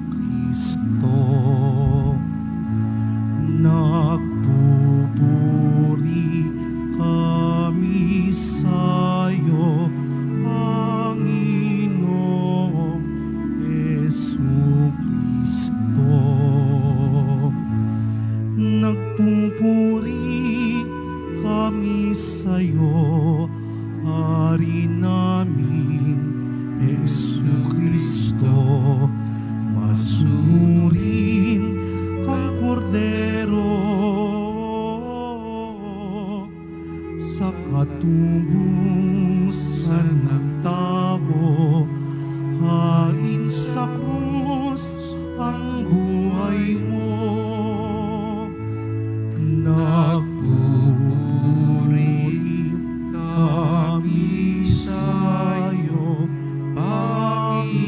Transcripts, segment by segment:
Kristo. Nagpupuri kami sa'yo, Panginoong Jesucristo. Nagpupuri kami sa'yo, Hari namin, Jesucristo. Masunurin kang Kordero sa katubusan ng tao, hain sa krus ang buhay mo. Nagpupuri kami sa'yo, Panginoong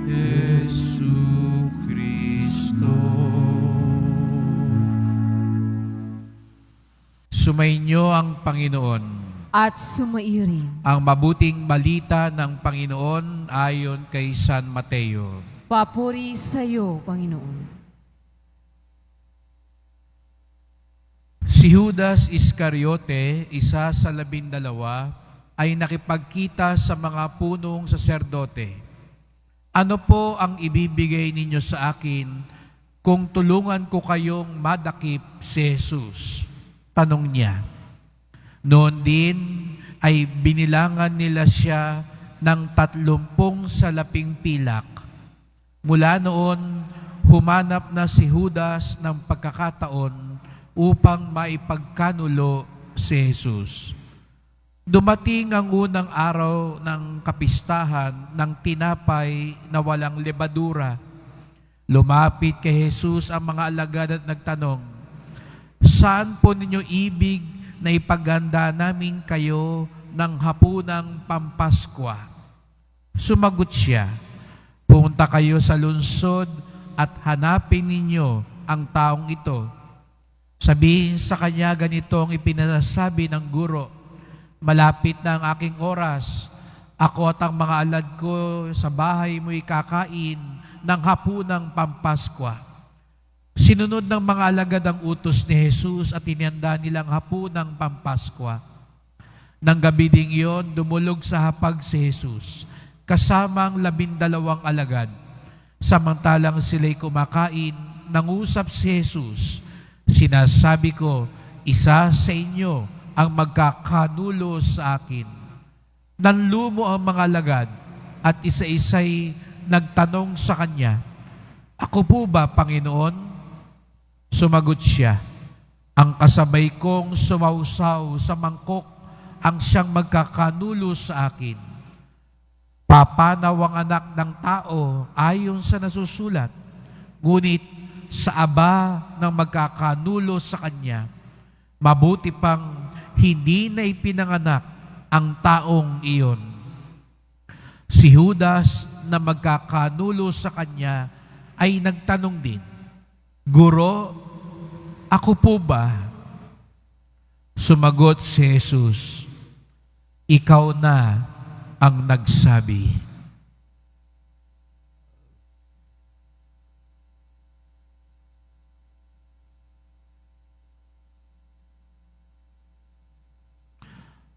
Jesucristo. Sumainyo ang Panginoon. At sumaiyo rin. Ang mabuting balita ng Panginoon ayon kay San Mateo. Papuri sa iyo, Panginoon. Si Judas Iscariote, isa sa 12, ay nakipagkita sa mga punong saserdote. Ano po ang ibibigay ninyo sa akin kung tulungan ko kayong madakip si Jesus? Tanong niya. Noon din ay binilangan nila siya ng 30 salaping pilak. Mula noon, humanap na si Judas ng pagkakataon upang maipagkanulo si Jesus. Dumating ang unang araw ng kapistahan ng tinapay na walang lebadura. Lumapit kay Jesus ang mga alagad at nagtanong, "Saan po ninyo ibig na ipaganda namin kayo ng hapunang Pampaskwa?" Sumagot siya, "Pumunta kayo sa lungsod at hanapin ninyo ang taong ito. Sabihin sa kanya, ganito ang ipinasabi ng guro, malapit na ang aking oras. Ako at ang mga alad ko sa bahay mo'y kakain ng hapunang Pampaskwa." Sinunod ng mga alagad ang utos ni Jesus at inihanda nilang hapunang Pampaskwa. Nang gabi ding iyon, dumulog sa hapag si Jesus, kasama ang 12 alagad. Samantalang sila'y kumakain, nangusap si Jesus, "Sinasabi ko, isa sa inyo ang magkakanulo sa akin." Nanlumo ang mga alagad at isa-isa'y nagtanong sa kanya, "Ako po ba, Panginoon?" Sumagot siya, "Ang kasabay kong sumausaw sa mangkok ang siyang magkakanulo sa akin. Papanaw ang anak ng tao ayon sa nasusulat, ngunit sa aba ng magkakanulo sa kanya, mabuti pang hindi na ipinanganak ang taong iyon." Si Judas na magkakanulo sa kanya ay nagtanong din, "Guro, ako po ba?" Sumagot si Jesus, "Ikaw na ang nagsabi."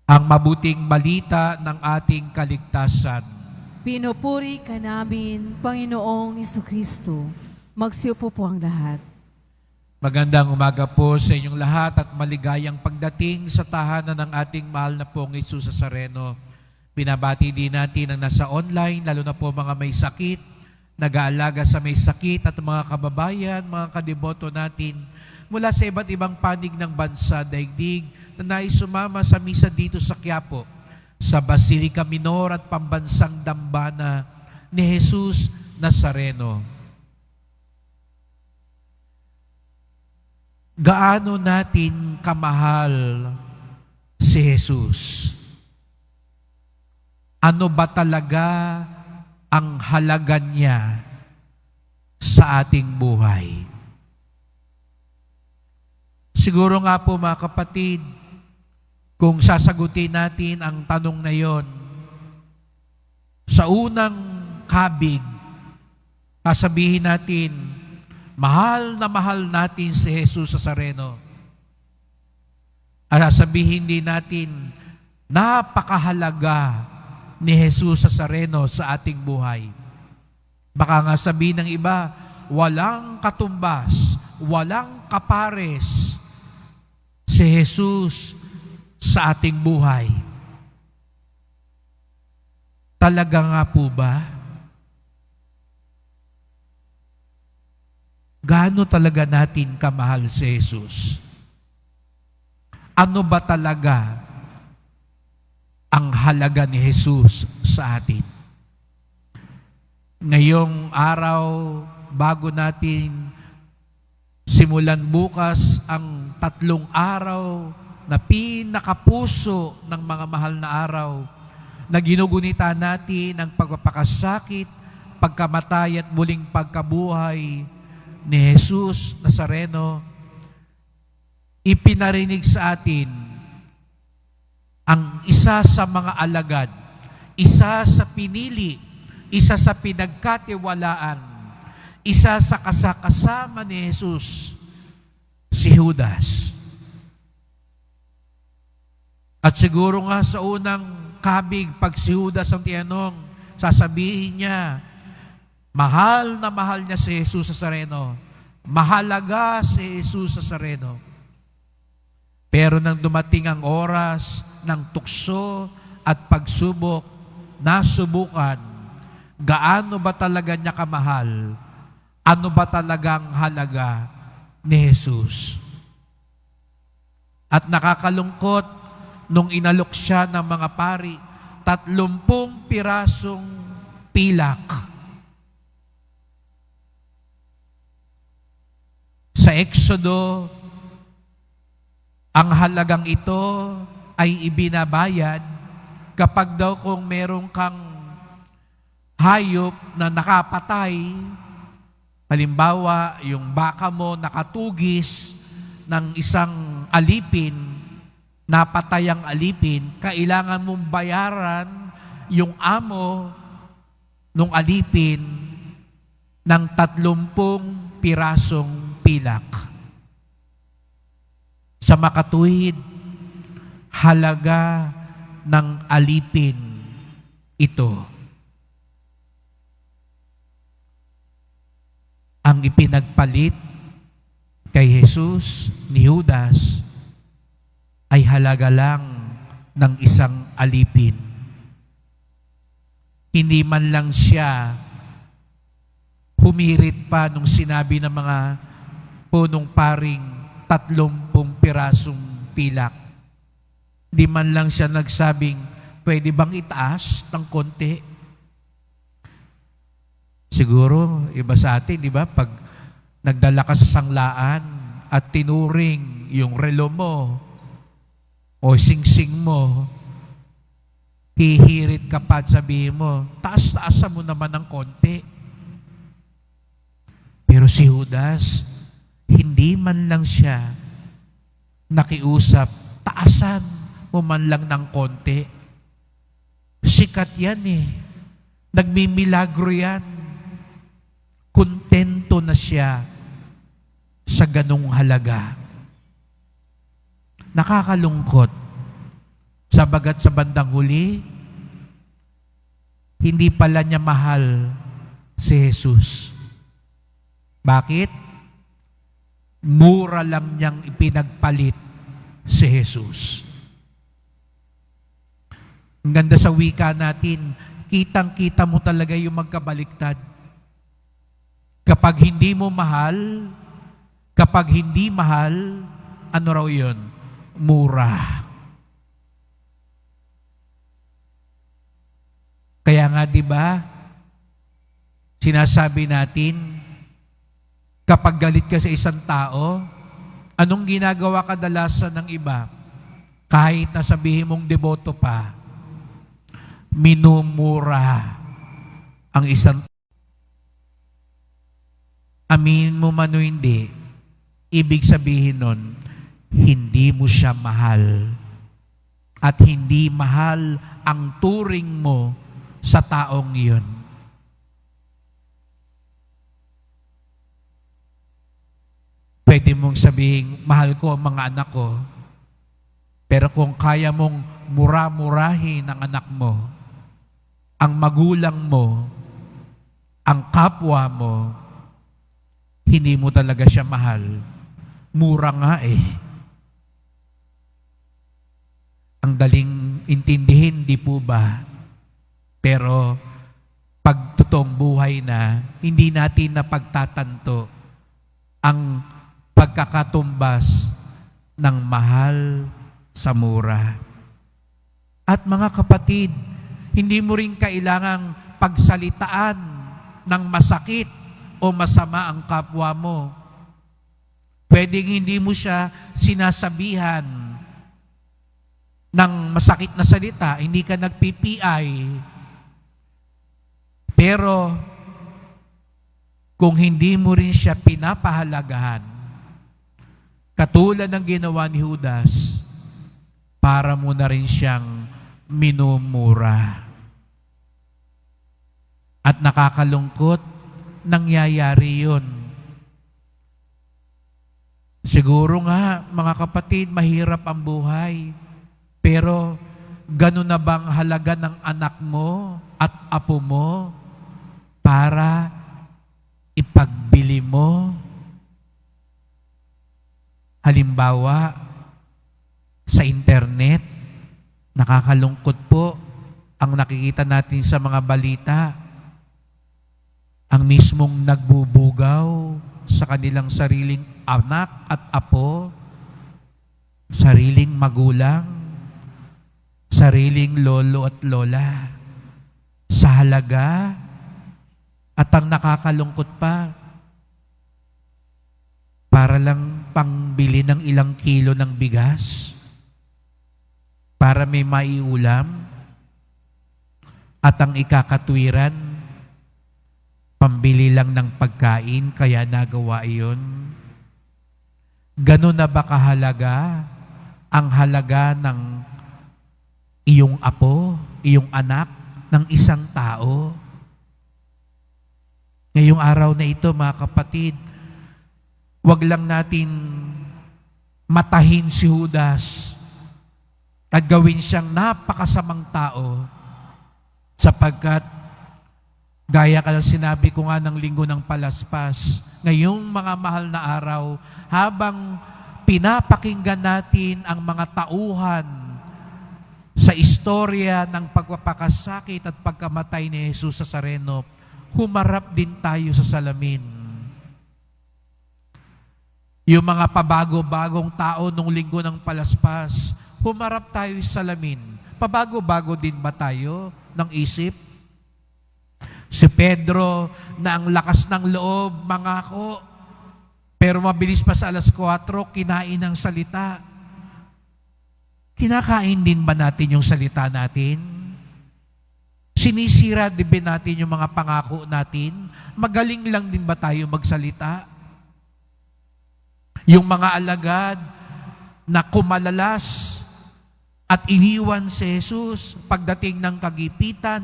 Ang mabuting balita ng ating kaligtasan. Pinupuri ka namin, Panginoong Jesucristo. Magsiupo po ang lahat. Magandang umaga po sa inyong lahat at maligayang pagdating sa tahanan ng ating mahal na pong Jesus Nazareno. Pinabati din natin ang nasa online, lalo na po mga may sakit, nag-aalaga sa may sakit at mga kababayan, mga kadeboto natin mula sa iba't ibang panig ng bansa, daigdig, na nais sumama sa misa dito sa Quiapo, sa Basilica Minor at Pambansang Dambana ni Jesus Nazareno. Gaano natin kamahal si Jesus? Ano ba talaga ang halaga niya sa ating buhay? Siguro nga po mga kapatid, kung sasagutin natin ang tanong na yon, sa unang kabig, sasabihin natin, mahal na mahal natin si Jesus Nazareno. At sasabihin din natin, napakahalaga ni Jesus Nazareno sa ating buhay. Baka nga sabihin ng iba, walang katumbas, walang kapares si Jesus sa ating buhay. Talaga nga po ba? Gaano talaga natin kamahal si Jesus? Ano ba talaga ang halaga ni Jesus sa atin? Ngayong araw, bago natin simulan bukas ang 3 araw na pinakapuso ng mga mahal na araw na ginugunita natin ang pagpapakasakit, pagkamatay at muling pagkabuhay ni Jesus Nazareno, ipinarinig sa atin ang isa sa mga alagad, isa sa pinili, isa sa pinagkatiwalaan, isa sa kasakasama ni Jesus, si Judas. At siguro nga sa unang kabig, pag si Judas ang tinanong, sasabihin niya, mahal na mahal niya si Jesus Nazareno. Mahalaga si Jesus Nazareno. Pero nang dumating ang oras ng tukso at pagsubok, nasubukan, gaano ba talaga niya kamahal? Ano ba talagang halaga ni Jesus? At nakakalungkot, nung inalok siya ng mga pari, 30 pirasong pilak. Sa Exodo, ang halagang ito ay ibinabayad kapag daw kung meron kang hayop na nakapatay, halimbawa, yung baka mo nakatugis ng isang alipin, napatay ang alipin, kailangan mong bayaran yung amo ng alipin ng 30 pirasong pilak. Sa makatuwid, halaga ng alipin ito. Ang ipinagpalit kay Jesus ni Judas ay halaga lang ng isang alipin. Hindi man lang siya humirit pa nung sinabi ng mga punong paring 30 pirasong pilak. Di man lang siya nagsabing, pwede bang itaas ng konti? Siguro, iba sa atin, di ba? Pag nagdala ka sa sanglaan at tinuring yung relo mo o singsing mo, hihirit ka pa at sabihin mo, taas-taasan mo naman ng konti. Pero si Judas, hindi man lang siya nakiusap, taasan mo man lang ng konti. Sikat yan eh. Nagmimilagro yan. Kontento na siya sa ganung halaga. Nakakalungkot. Sabagat sa bandang huli, hindi pala niya mahal si Jesus. Bakit? Mura lang niyang ipinagpalit si Jesus. Ang ganda sa wika natin, kitang-kita mo talaga yung magkabaliktad. Kapag hindi mo mahal, ano raw yun? Mura. Kaya nga, di ba, sinasabi natin, kapag galit ka sa isang tao, anong ginagawa kadalasan ng iba? Kahit na sabihin mong deboto pa, minumura ang isang tao. Aminin mo man o hindi, ibig sabihin nun, hindi mo siya mahal. At hindi mahal ang turing mo sa taong iyon. Pwede mong sabihin, mahal ko ang mga anak ko. Pero kung kaya mong mura-murahin ang anak mo, ang magulang mo, ang kapwa mo, hindi mo talaga siya mahal. Mura nga eh. Ang daling intindihin, di po ba? Pero pag totoong buhay na, hindi natin napagtatanto ang pagkakatumbas ng mahal sa mura. At mga kapatid, hindi mo rin kailangang pagsalitaan ng masakit o masama ang kapwa mo. Pwedeng hindi mo siya sinasabihan ng masakit na salita, hindi ka nagpi-PI. Pero kung hindi mo rin siya pinapahalagahan, katulad ng ginawa ni Judas, para mo na rin siyang minumura. At nakakalungkot, nangyayari yun. Siguro nga, mga kapatid, mahirap ang buhay. Pero, ganun na bang halaga ng anak mo at apo mo para ipagbili mo? Halimbawa, sa internet, nakakalungkot po ang nakikita natin sa mga balita. Ang mismong nagbubugaw sa kanilang sariling anak at apo, sariling magulang, sariling lolo at lola, sa halaga, at ang nakakalungkot pa, para lang pangbili ng ilang kilo ng bigas, para may maiulam, at ang ikakatwiran, pambili lang ng pagkain, kaya nagawa iyon. Ganun na ba kahalaga ang halaga ng iyong apo, iyong anak, ng isang tao? Ngayong araw na ito, mga kapatid, wag lang natin matahin si Judas at gawin siyang napakasamang tao, sapagkat gaya ka ng sinabi ko nga ng linggo ng palaspas, ngayong mga mahal na araw, habang pinapakinggan natin ang mga tauhan sa istorya ng pagpapakasakit at pagkamatay ni Jesus sa Sareno, humarap din tayo sa salamin. Yung mga pabago-bagong tao nung linggo ng palaspas, humarap tayo sa salamin. Pabago-bago din ba tayo ng isip? Si Pedro na ang lakas ng loob, mangako, pero mabilis pa sa alas 4, kinain ng salita. Kinakain din ba natin yung salita natin? Sinisira din ba natin yung mga pangako natin? Magaling lang din ba tayo magsalita? Yung mga alagad na kumalalas at iniwan si Jesus pagdating ng kagipitan,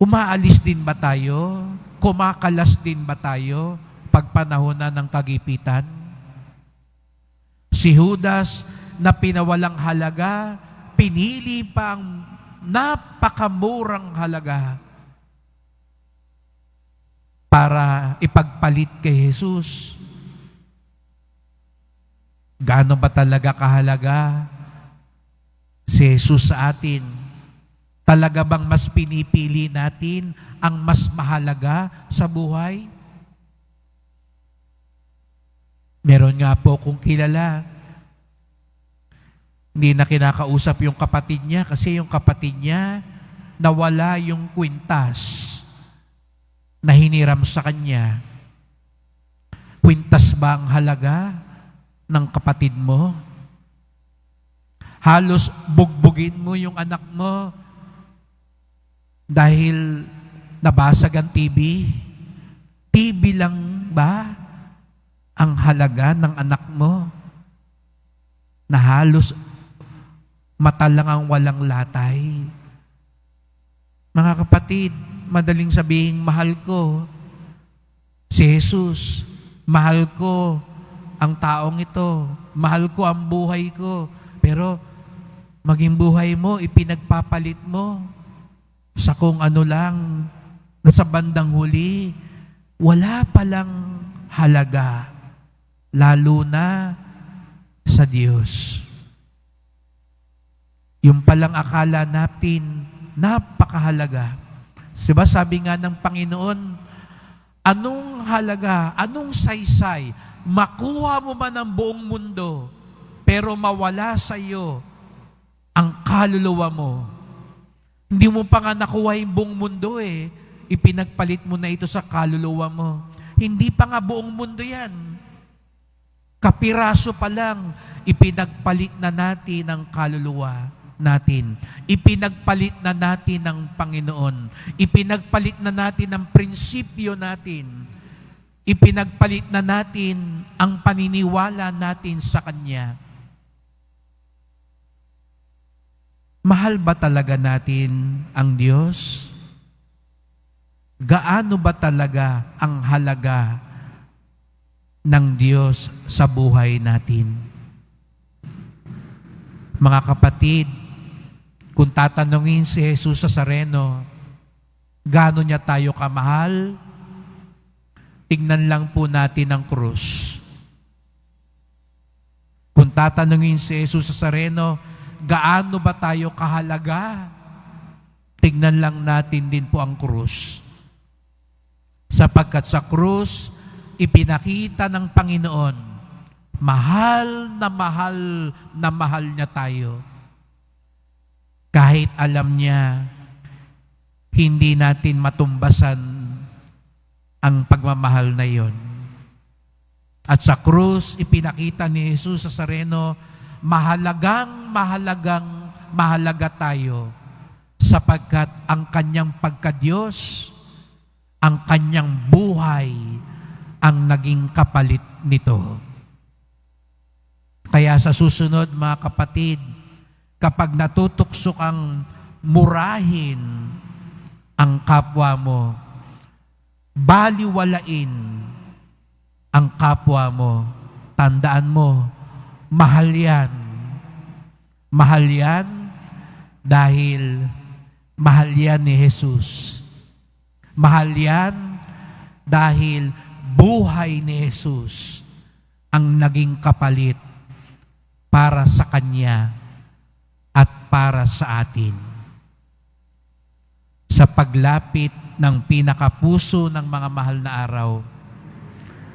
umaalis din ba tayo? Kumakalas din ba tayo pag panahon na ng kagipitan? Si Judas na pinawalang halaga, pinili pa ang napakamurang halaga para ipagpalit kay Jesus. Gaano ba talaga kahalaga si Jesus sa atin? Talaga bang mas pinipili natin ang mas mahalaga sa buhay? Meron nga po kung kilala, hindi na kinakausap yung kapatid niya kasi yung kapatid niya nawala yung kwintas na hiniram sa kanya. Kwintas ba ang halaga ng kapatid mo? Halos bugbugin mo yung anak mo dahil nabasag ang TV? TV lang ba ang halaga ng anak mo? Na halos mata lang ang walang latay. Mga kapatid, madaling sabihin, mahal ko. Si Jesus, mahal ko ang taong ito, mahal ko ang buhay ko, pero maging buhay mo, ipinagpapalit mo sa kung ano lang, na sa bandang huli, wala palang halaga, lalo na sa Diyos. Yung palang akala natin, napakahalaga. Diba sabi nga ng Panginoon, anong halaga, anong saysay, makuha mo man ang buong mundo, pero mawala sa iyo ang kaluluwa mo. Hindi mo pa nga nakuha yung buong mundo ipinagpalit mo na ito sa kaluluwa mo. Hindi pa nga buong mundo yan. Kapiraso pa lang, ipinagpalit na natin ang kaluluwa natin. Ipinagpalit na natin ang Panginoon. Ipinagpalit na natin ang prinsipyo natin. Ipinagpalit na natin ang paniniwala natin sa Kanya. Mahal ba talaga natin ang Diyos? Gaano ba talaga ang halaga ng Diyos sa buhay natin? Mga kapatid, kung tatanungin si Jesus sa Nazareno, gaano niya tayo kamahal? Tignan lang po natin ang krus. Kung tatanungin si Jesus sa Nazareno, gaano ba tayo kahalaga? Tignan lang natin din po ang krus. Sapagkat sa krus, ipinakita ng Panginoon, mahal na mahal niya tayo. Kahit alam niya, hindi natin matumbasan ang pagmamahal na iyon. At sa krus, ipinakita ni Jesus sa Nazareno, mahalaga tayo sapagkat ang kanyang pagka-Diyos, ang kanyang buhay, ang naging kapalit nito. Kaya sa susunod, mga kapatid, kapag natutukso kang murahin ang kapwa mo, baliwalain ang kapwa mo, tandaan mo, mahal yan. Mahal yan dahil mahal yan ni Jesus. Mahal yan dahil buhay ni Jesus ang naging kapalit para sa Kanya at para sa atin. Sa paglapit ng pinakapuso ng mga mahal na araw,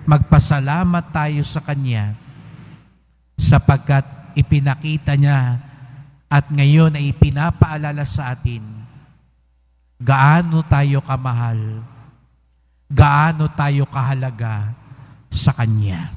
magpasalamat tayo sa Kanya sapagkat ipinakita niya at ngayon ay ipinapaalala sa atin gaano tayo kamahal, gaano tayo kahalaga sa Kanya.